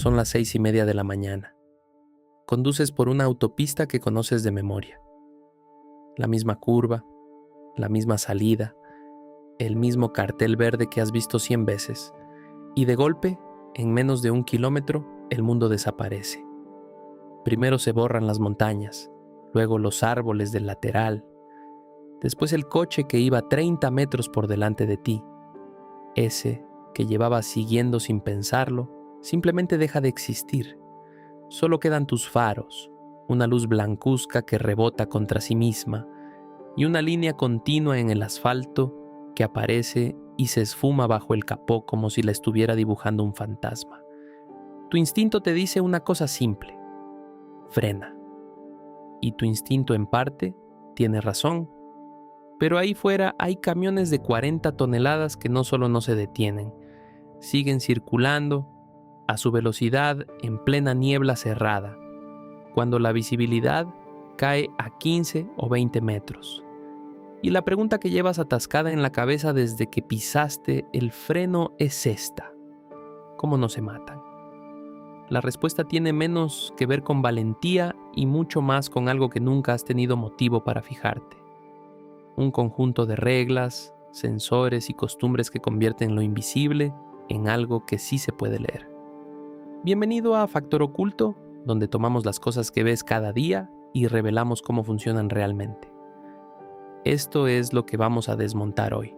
Son las 6:30 de la mañana. Conduces por una autopista que conoces de memoria. La misma curva, la misma salida, el mismo cartel verde que has visto 100 veces. Y de golpe, en menos de 1 kilómetro, el mundo desaparece. Primero se borran las montañas, luego los árboles del lateral, después el coche que iba 30 metros por delante de ti. Ese que llevabas siguiendo sin pensarlo, simplemente deja de existir. Solo quedan tus faros, una luz blancuzca que rebota contra sí misma y una línea continua en el asfalto que aparece y se esfuma bajo el capó como si la estuviera dibujando un fantasma. Tu instinto te dice una cosa simple: frena. Y tu instinto en parte tiene razón. Pero ahí fuera hay camiones de 40 toneladas que no solo no se detienen, siguen circulando a su velocidad en plena niebla cerrada, cuando la visibilidad cae a 15 o 20 metros. Y la pregunta que llevas atascada en la cabeza desde que pisaste el freno es esta: ¿cómo no se matan? La respuesta tiene menos que ver con valentía y mucho más con algo que nunca has tenido motivo para fijarte. Un conjunto de reglas, sensores y costumbres que convierten lo invisible en algo que sí se puede leer. Bienvenido a Factor Oculto, donde tomamos las cosas que ves cada día y revelamos cómo funcionan realmente. Esto es lo que vamos a desmontar hoy.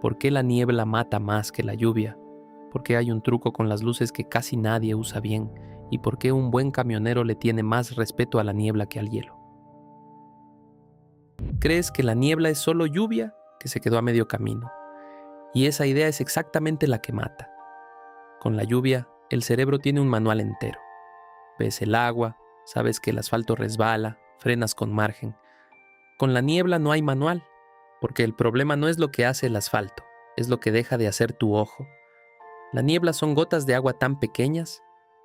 ¿Por qué la niebla mata más que la lluvia? ¿Por qué hay un truco con las luces que casi nadie usa bien? ¿Y por qué un buen camionero le tiene más respeto a la niebla que al hielo? ¿Crees que la niebla es solo lluvia que se quedó a medio camino? Y esa idea es exactamente la que mata. Con la lluvia, el cerebro tiene un manual entero. Ves el agua, sabes que el asfalto resbala, frenas con margen. Con la niebla no hay manual, porque el problema no es lo que hace el asfalto, es lo que deja de hacer tu ojo. La niebla son gotas de agua tan pequeñas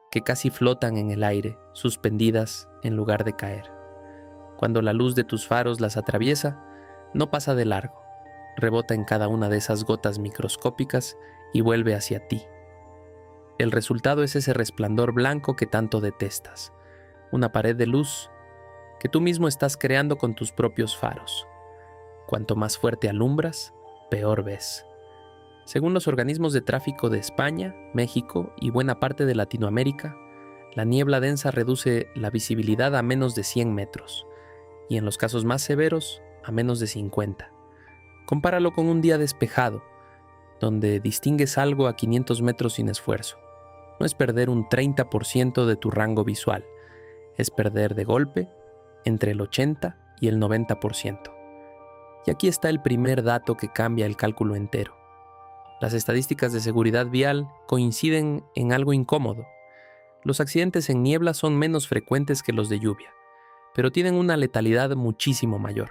que casi flotan en el aire, suspendidas en lugar de caer. Cuando la luz de tus faros las atraviesa, no pasa de largo, rebota en cada una de esas gotas microscópicas y vuelve hacia ti. El resultado es ese resplandor blanco que tanto detestas, una pared de luz que tú mismo estás creando con tus propios faros. Cuanto más fuerte alumbras, peor ves. Según los organismos de tráfico de España, México y buena parte de Latinoamérica, la niebla densa reduce la visibilidad a menos de 100 metros. Y en los casos más severos, a menos de 50. Compáralo con un día despejado, donde distingues algo a 500 metros sin esfuerzo. No es perder un 30% de tu rango visual, es perder de golpe entre el 80 y el 90%. Y aquí está el primer dato que cambia el cálculo entero. Las estadísticas de seguridad vial coinciden en algo incómodo. Los accidentes en niebla son menos frecuentes que los de lluvia, pero tienen una letalidad muchísimo mayor.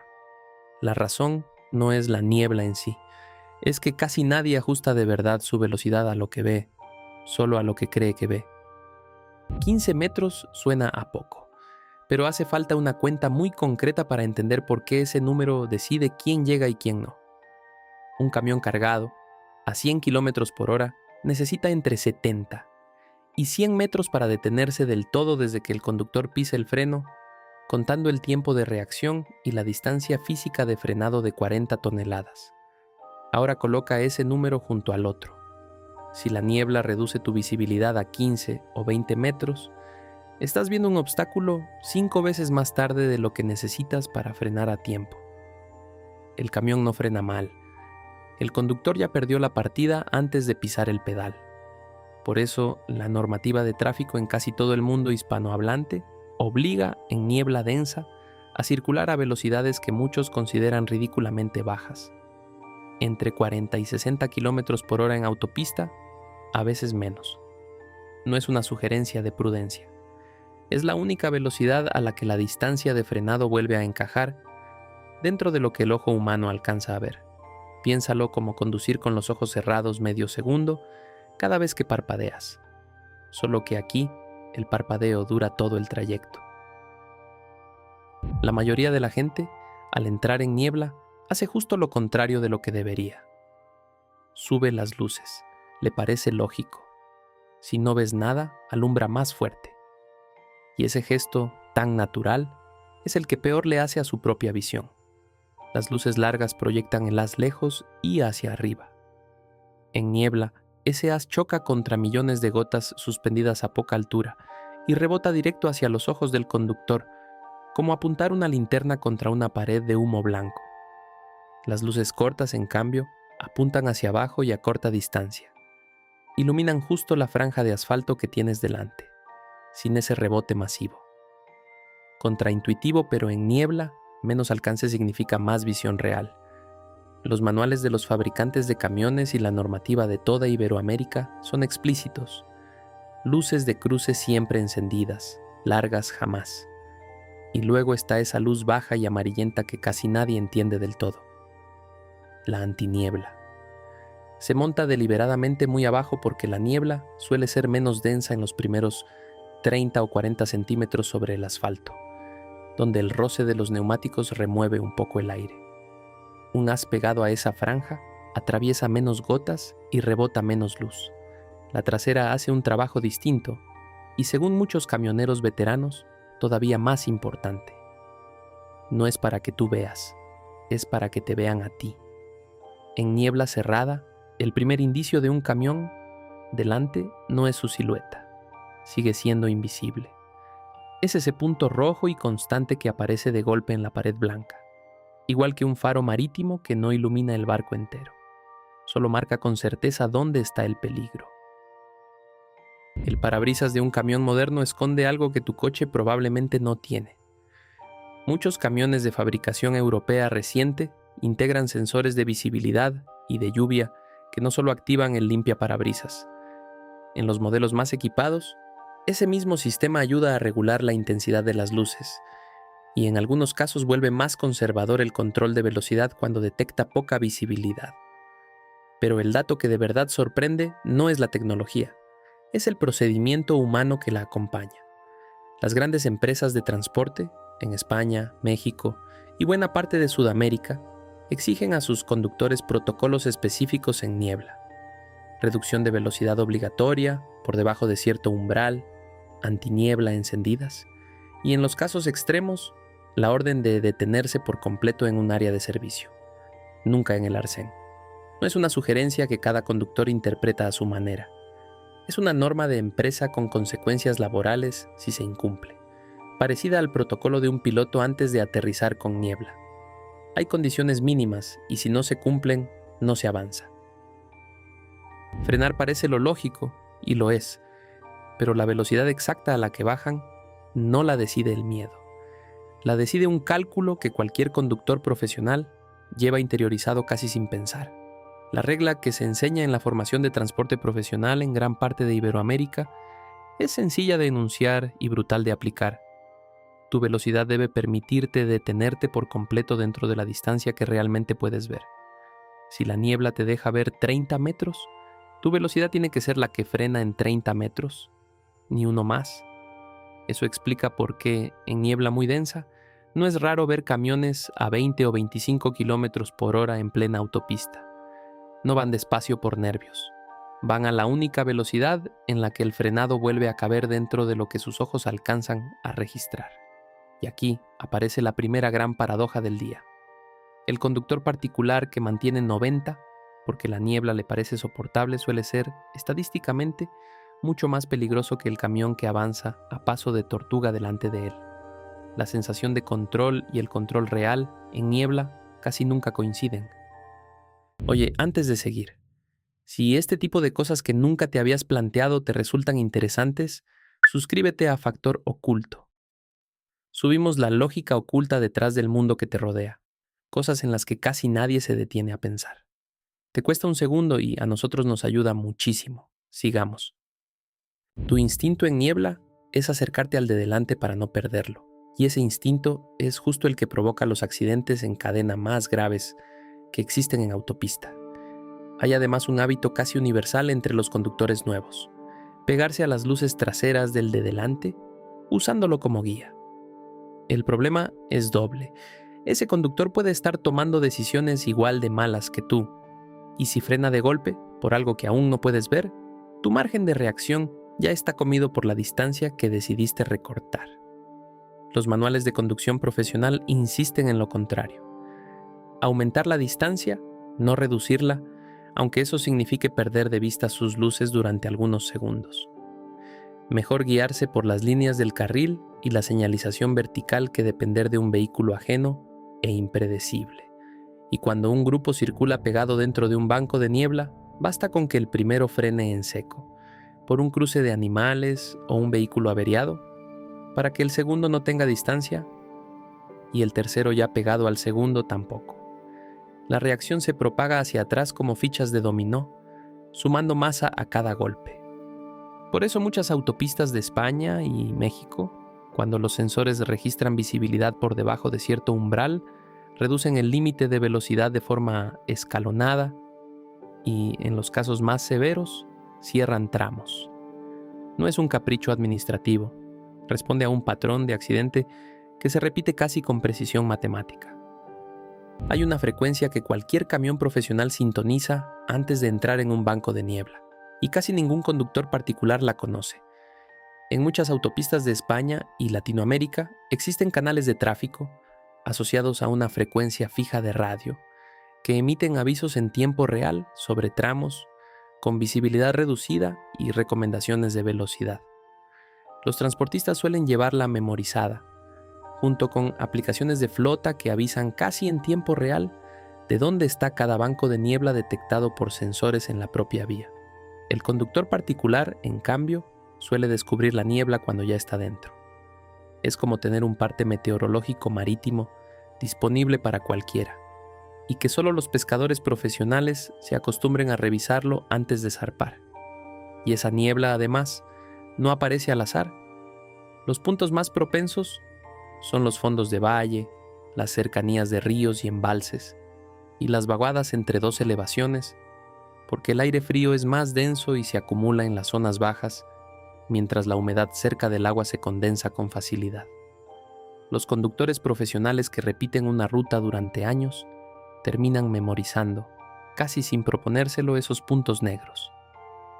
La razón no es la niebla en sí, es que casi nadie ajusta de verdad su velocidad a lo que ve, solo a lo que cree que ve. 15 metros suena a poco, pero hace falta una cuenta muy concreta para entender por qué ese número decide quién llega y quién no. Un camión cargado, a 100 kilómetros por hora, necesita entre 70 y 100 metros para detenerse del todo desde que el conductor pisa el freno, contando el tiempo de reacción y la distancia física de frenado de 40 toneladas. Ahora coloca ese número junto al otro. Si la niebla reduce tu visibilidad a 15 o 20 metros, estás viendo un obstáculo 5 veces más tarde de lo que necesitas para frenar a tiempo. El camión no frena mal. El conductor ya perdió la partida antes de pisar el pedal. Por eso, la normativa de tráfico en casi todo el mundo hispanohablante obliga en niebla densa a circular a velocidades que muchos consideran ridículamente bajas. Entre 40 y 60 kilómetros por hora en autopista, a veces menos. No es una sugerencia de prudencia. Es la única velocidad a la que la distancia de frenado vuelve a encajar dentro de lo que el ojo humano alcanza a ver. Piénsalo como conducir con los ojos cerrados medio segundo cada vez que parpadeas. Solo que aquí, el parpadeo dura todo el trayecto. La mayoría de la gente, al entrar en niebla, hace justo lo contrario de lo que debería. Sube las luces, le parece lógico. si no ves nada, alumbra más fuerte. Y ese gesto tan natural es el que peor le hace a su propia visión. Las luces largas proyectan el haz lejos y hacia arriba. En niebla, ese haz choca contra millones de gotas suspendidas a poca altura y rebota directo hacia los ojos del conductor, como apuntar una linterna contra una pared de humo blanco. Las luces cortas, en cambio, apuntan hacia abajo y a corta distancia. Iluminan justo la franja de asfalto que tienes delante, sin ese rebote masivo. Contraintuitivo, pero en niebla, menos alcance significa más visión real. Los manuales de los fabricantes de camiones y la normativa de toda Iberoamérica son explícitos. Luces de cruce siempre encendidas, largas jamás. Y luego está esa luz baja y amarillenta que casi nadie entiende del todo. La antiniebla. Se monta deliberadamente muy abajo porque la niebla suele ser menos densa en los primeros 30 o 40 centímetros sobre el asfalto, donde el roce de los neumáticos remueve un poco el aire. Un haz pegado a esa franja atraviesa menos gotas y rebota menos luz. La trasera hace un trabajo distinto y, según muchos camioneros veteranos, todavía más importante. No es para que tú veas, es para que te vean a ti. En niebla cerrada, el primer indicio de un camión delante no es su silueta, sigue siendo invisible. Es ese punto rojo y constante que aparece de golpe en la pared blanca, igual que un faro marítimo que no ilumina el barco entero, solo marca con certeza dónde está el peligro. El parabrisas de un camión moderno esconde algo que tu coche probablemente no tiene. Muchos camiones de fabricación europea reciente integran sensores de visibilidad y de lluvia que no solo activan el limpiaparabrisas. En los modelos más equipados, ese mismo sistema ayuda a regular la intensidad de las luces y en algunos casos vuelve más conservador el control de velocidad cuando detecta poca visibilidad. Pero el dato que de verdad sorprende no es la tecnología, es el procedimiento humano que la acompaña. Las grandes empresas de transporte, en España, México y buena parte de Sudamérica, exigen a sus conductores protocolos específicos en niebla. Reducción de velocidad obligatoria, por debajo de cierto umbral, antiniebla encendidas, y en los casos extremos, la orden de detenerse por completo en un área de servicio, nunca en el arcén. No es una sugerencia que cada conductor interpreta a su manera. Es una norma de empresa con consecuencias laborales si se incumple, parecida al protocolo de un piloto antes de aterrizar con niebla. Hay condiciones mínimas y si no se cumplen, no se avanza. Frenar parece lo lógico, y lo es, pero la velocidad exacta a la que bajan no la decide el miedo. La decide un cálculo que cualquier conductor profesional lleva interiorizado casi sin pensar. La regla que se enseña en la formación de transporte profesional en gran parte de Iberoamérica es sencilla de enunciar y brutal de aplicar. Tu velocidad debe permitirte detenerte por completo dentro de la distancia que realmente puedes ver. Si la niebla te deja ver 30 metros, tu velocidad tiene que ser la que frena en 30 metros, ni uno más. Eso explica por qué, en niebla muy densa, no es raro ver camiones a 20 o 25 kilómetros por hora en plena autopista. No van despacio por nervios. Van a la única velocidad en la que el frenado vuelve a caber dentro de lo que sus ojos alcanzan a registrar. Y aquí aparece la primera gran paradoja del día. El conductor particular que mantiene 90, porque la niebla le parece soportable, suele ser, estadísticamente, mucho más peligroso que el camión que avanza a paso de tortuga delante de él. La sensación de control y el control real, en niebla, casi nunca coinciden. Oye, antes de seguir, si este tipo de cosas que nunca te habías planteado te resultan interesantes, suscríbete a Factor Oculto. Subimos la lógica oculta detrás del mundo que te rodea, cosas en las que casi nadie se detiene a pensar. Te cuesta un segundo y a nosotros nos ayuda muchísimo. Sigamos. Tu instinto en niebla es acercarte al de delante para no perderlo, y ese instinto es justo el que provoca los accidentes en cadena más graves que existen en autopista. Hay además un hábito casi universal entre los conductores nuevos: pegarse a las luces traseras del de delante, usándolo como guía. El problema es doble. Ese conductor puede estar tomando decisiones igual de malas que tú, y si frena de golpe, por algo que aún no puedes ver, tu margen de reacción ya está comido por la distancia que decidiste recortar. Los manuales de conducción profesional insisten en lo contrario. Aumentar la distancia, no reducirla, aunque eso signifique perder de vista sus luces durante algunos segundos. Mejor guiarse por las líneas del carril y la señalización vertical que depender de un vehículo ajeno e impredecible. Y cuando un grupo circula pegado dentro de un banco de niebla, basta con que el primero frene en seco, por un cruce de animales o un vehículo averiado, para que el segundo no tenga distancia y el tercero ya pegado al segundo tampoco. La reacción se propaga hacia atrás como fichas de dominó, sumando masa a cada golpe. Por eso muchas autopistas de España y México, cuando los sensores registran visibilidad por debajo de cierto umbral, reducen el límite de velocidad de forma escalonada y, en los casos más severos, cierran tramos. No es un capricho administrativo, responde a un patrón de accidente que se repite casi con precisión matemática. Hay una frecuencia que cualquier camión profesional sintoniza antes de entrar en un banco de niebla, y casi ningún conductor particular la conoce. En muchas autopistas de España y Latinoamérica existen canales de tráfico asociados a una frecuencia fija de radio que emiten avisos en tiempo real sobre tramos con visibilidad reducida y recomendaciones de velocidad. Los transportistas suelen llevarla memorizada, junto con aplicaciones de flota que avisan casi en tiempo real de dónde está cada banco de niebla detectado por sensores en la propia vía. El conductor particular, en cambio, suele descubrir la niebla cuando ya está dentro. Es como tener un parte meteorológico marítimo disponible para cualquiera, y que solo los pescadores profesionales se acostumbren a revisarlo antes de zarpar. Y esa niebla, además, no aparece al azar. Los puntos más propensos son los fondos de valle, las cercanías de ríos y embalses, y las vaguadas entre dos elevaciones, porque el aire frío es más denso y se acumula en las zonas bajas, mientras la humedad cerca del agua se condensa con facilidad. Los conductores profesionales que repiten una ruta durante años terminan memorizando, casi sin proponérselo, esos puntos negros,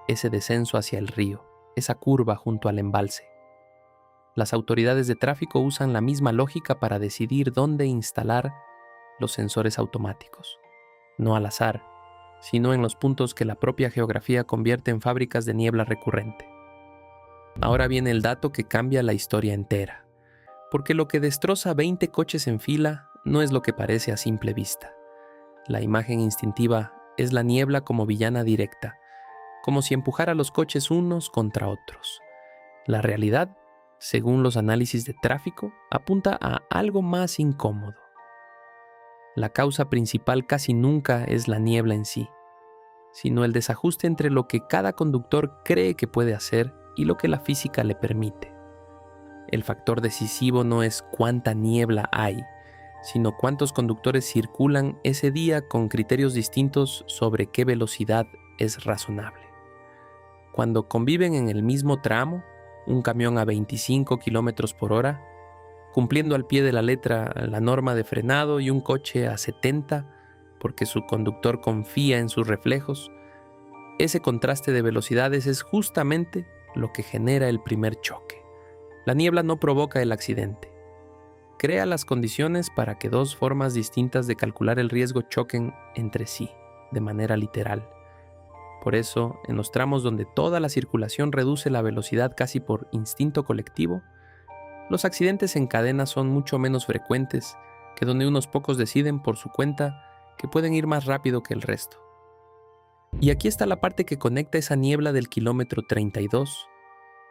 ese descenso hacia el río, esa curva junto al embalse. Las autoridades de tráfico usan la misma lógica para decidir dónde instalar los sensores automáticos, no al azar, sino en los puntos que la propia geografía convierte en fábricas de niebla recurrente. Ahora viene el dato que cambia la historia entera, porque lo que destroza 20 coches en fila no es lo que parece a simple vista. La imagen instintiva es la niebla como villana directa, como si empujara los coches unos contra otros. La realidad, según los análisis de tráfico, apunta a algo más incómodo. La causa principal casi nunca es la niebla en sí, sino el desajuste entre lo que cada conductor cree que puede hacer y lo que la física le permite. El factor decisivo no es cuánta niebla hay, sino cuántos conductores circulan ese día con criterios distintos sobre qué velocidad es razonable. Cuando conviven en el mismo tramo, un camión a 25 km por hora, cumpliendo al pie de la letra la norma de frenado, y un coche a 70 porque su conductor confía en sus reflejos, ese contraste de velocidades es justamente lo que genera el primer choque. La niebla no provoca el accidente. Crea las condiciones para que dos formas distintas de calcular el riesgo choquen entre sí, de manera literal. Por eso, en los tramos donde toda la circulación reduce la velocidad casi por instinto colectivo, los accidentes en cadena son mucho menos frecuentes que donde unos pocos deciden por su cuenta que pueden ir más rápido que el resto. Y aquí está la parte que conecta esa niebla del kilómetro 32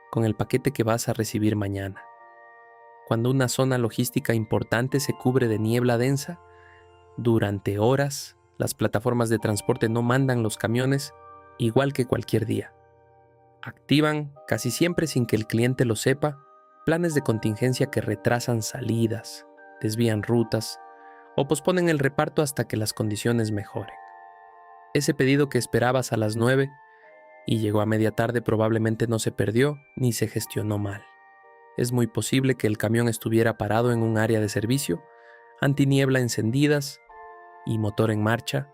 con el paquete que vas a recibir mañana. Cuando una zona logística importante se cubre de niebla densa, durante horas las plataformas de transporte no mandan los camiones, igual que cualquier día. Activan, casi siempre sin que el cliente lo sepa, planes de contingencia que retrasan salidas, desvían rutas o posponen el reparto hasta que las condiciones mejoren. Ese pedido que esperabas a las 9 y llegó a media tarde probablemente no se perdió ni se gestionó mal. Es muy posible que el camión estuviera parado en un área de servicio, antiniebla encendidas y motor en marcha,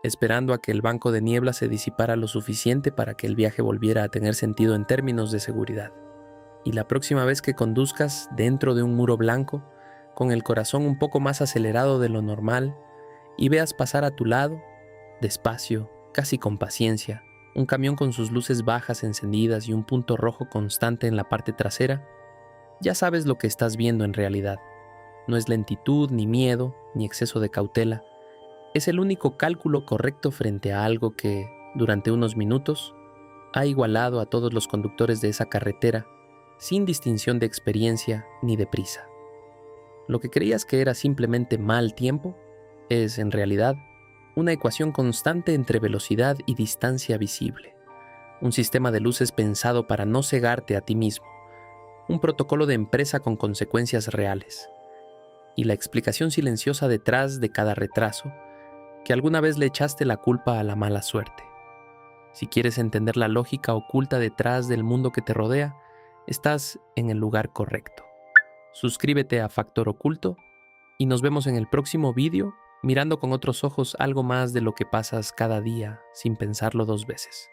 esperando a que el banco de niebla se disipara lo suficiente para que el viaje volviera a tener sentido en términos de seguridad. Y la próxima vez que conduzcas dentro de un muro blanco, con el corazón un poco más acelerado de lo normal, y veas pasar a tu lado, despacio, casi con paciencia, un camión con sus luces bajas encendidas y un punto rojo constante en la parte trasera, ya sabes lo que estás viendo en realidad. No es lentitud, ni miedo, ni exceso de cautela. Es el único cálculo correcto frente a algo que, durante unos minutos, ha igualado a todos los conductores de esa carretera, sin distinción de experiencia ni de prisa. Lo que creías que era simplemente mal tiempo, es, en realidad, una ecuación constante entre velocidad y distancia visible. Un sistema de luces pensado para no cegarte a ti mismo. Un protocolo de empresa con consecuencias reales. Y la explicación silenciosa detrás de cada retraso, que alguna vez le echaste la culpa a la mala suerte. Si quieres entender la lógica oculta detrás del mundo que te rodea, estás en el lugar correcto. Suscríbete a Factor Oculto y nos vemos en el próximo vídeo mirando con otros ojos algo más de lo que pasas cada día sin pensarlo dos veces.